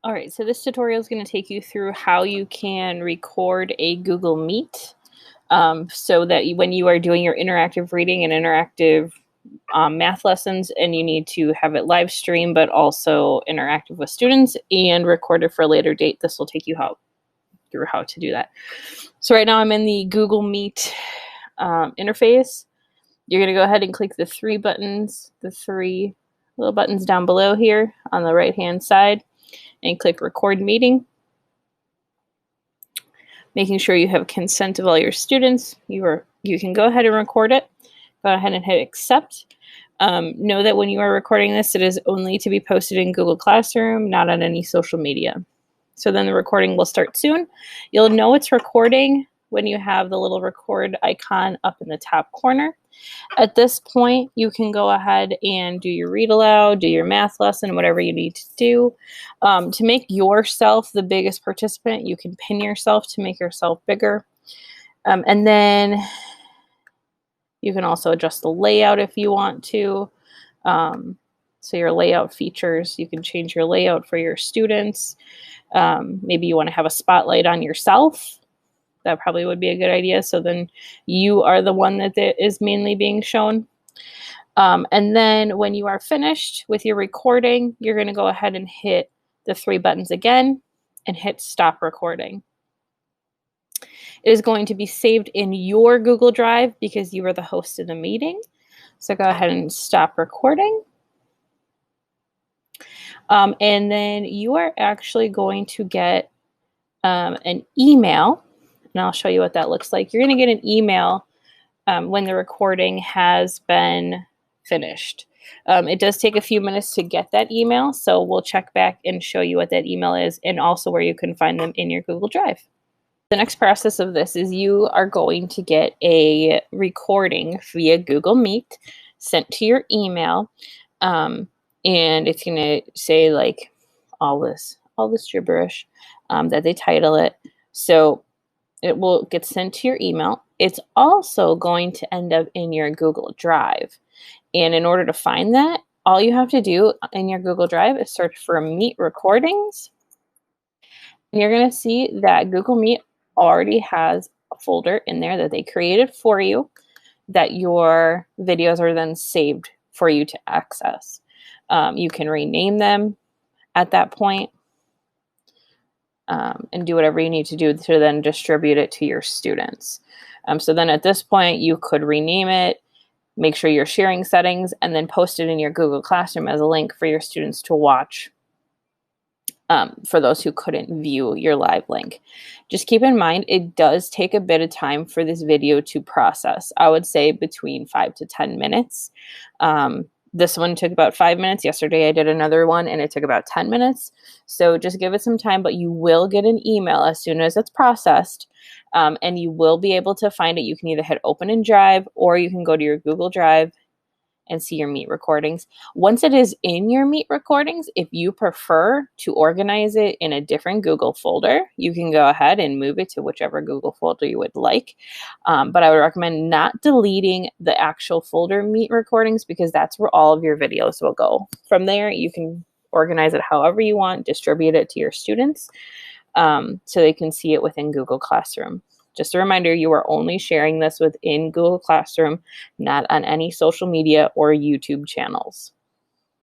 All right, so this tutorial is going to take you through how you can record a Google Meet so that when you are doing your interactive reading and interactive math lessons and you need to have it live stream but also interactive with students and recorded for a later date, this will take you through how to do that. So right now I'm in the Google Meet interface. You're going to go ahead and click the three buttons, the three little buttons down below here on the right hand side, and click record meeting. Making sure you have consent of all your students. You can go ahead and record it. Go ahead and hit accept. Know that when you are recording this, it is only to be posted in Google Classroom, not on any social media. So then the recording will start soon. You'll know it's recording when you have the little record icon up in the top corner. At this point, you can go ahead and do your read aloud, do your math lesson, whatever you need to do. To make yourself the biggest participant, you can pin yourself to make yourself bigger. And then you can also adjust the layout if you want to. So your layout features, you can change your layout for your students. Maybe you want to have a spotlight on yourself. That probably would be a good idea. So then you are the one that is mainly being shown. And then when you are finished with your recording, you're going to go ahead and hit the three buttons again and hit stop recording. It is going to be saved in your Google Drive because you are the host of the meeting. So go ahead and stop recording. And then you are actually going to get an email. And I'll show you what that looks like. You're going to get an email when the recording has been finished. It does take a few minutes to get that email, so we'll check back and show you what that email is and also where you can find them in your Google Drive. The next process of this is you are going to get a recording via Google Meet sent to your email, and it's going to say like all this gibberish that they title it. So it will get sent to your email. It's also going to end up in your Google Drive. And in order to find that, all you have to do in your Google Drive is search for Meet Recordings. And you're going to see that Google Meet already has a folder in there that they created for you that your videos are then saved for you to access. You can rename them at that point. And do whatever you need to do to then distribute it to your students. So then at this point, you could rename it, make sure you're sharing settings, and then post it in your Google Classroom as a link for your students to watch for those who couldn't view your live link. Just keep in mind, it does take a bit of time for this video to process. I would say between 5 to 10 minutes. This one took about 5 minutes. Yesterday I did another one and it took about 10 minutes. So just give it some time, but you will get an email as soon as it's processed, and you will be able to find it. You can either hit open in Drive or you can go to your Google Drive and see your Meet recordings. Once it is in your Meet recordings, if you prefer to organize it in a different Google folder, you can go ahead and move it to whichever Google folder you would like. But I would recommend not deleting the actual folder Meet recordings because that's where all of your videos will go. From there, you can organize it however you want, distribute it to your students so they can see it within Google Classroom. Just a reminder, you are only sharing this within Google Classroom, not on any social media or YouTube channels.